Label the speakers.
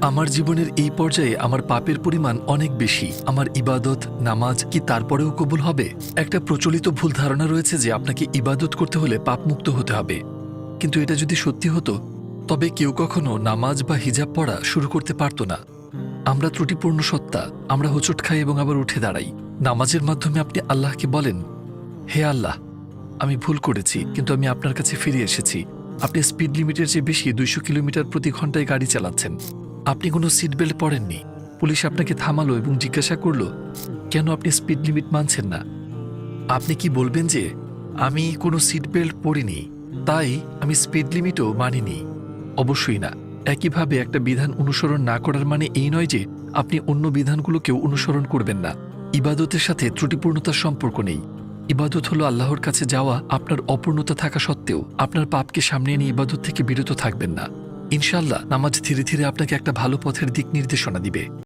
Speaker 1: আমার জীবনের এই পর্যায়ে আমার পাপের পরিমাণ অনেক বেশি। আমার ইবাদত নামাজ কি তারপরেও কবুল হবে? একটা প্রচলিত ভুল ধারণা রয়েছে যে আপনাকে ইবাদত করতে হলে পাপমুক্ত হতে হবে, কিন্তু এটা যদি সত্যি হতো তবে কেউ কখনো নামাজ বা হিজাব পড়া শুরু করতে পারত না। আমরা ত্রুটিপূর্ণ সত্তা, আমরা হোঁচট খাই এবং আবার উঠে দাঁড়াই। নামাজের মাধ্যমে আপনি আল্লাহকে বলেন, হে আল্লাহ, আমি ভুল করেছি, কিন্তু আমি আপনার কাছে ফিরে এসেছি। আপনি স্পিড লিমিটের চেয়ে বেশি 200 কিলোমিটার প্রতি ঘন্টায় গাড়ি চালাচ্ছেন। আপনি কোনো সিট বেল্ট পরেননি। পুলিশ আপনাকে থামালো এবং জিজ্ঞাসা করলো কেন আপনি স্পিড লিমিট মানছেন না। আপনি কি বলবেন যে আমি কোনো সিট বেল্ট পরিনি, তাই আমি স্পিড লিমিটও মানিনি? অবশ্যই না। একইভাবে একটা বিধান অনুসরণ না করার মানে এই নয় যে আপনি অন্য বিধানগুলোকেও অনুসরণ করবেন না। ইবাদতের সাথে ত্রুটিপূর্ণতার সম্পর্ক নেই। ইবাদত হলো আল্লাহর কাছে যাওয়া আপনার অপূর্ণতা থাকা সত্ত্বেও। আপনার পাপকে সামনে নিয়ে ইবাদত থেকে বিরত থাকবেন না। ইনশাআল্লাহ নামাজ ধীরে ধীরে আপনাকে একটা ভালো পথের দিক নির্দেশনা দিবে।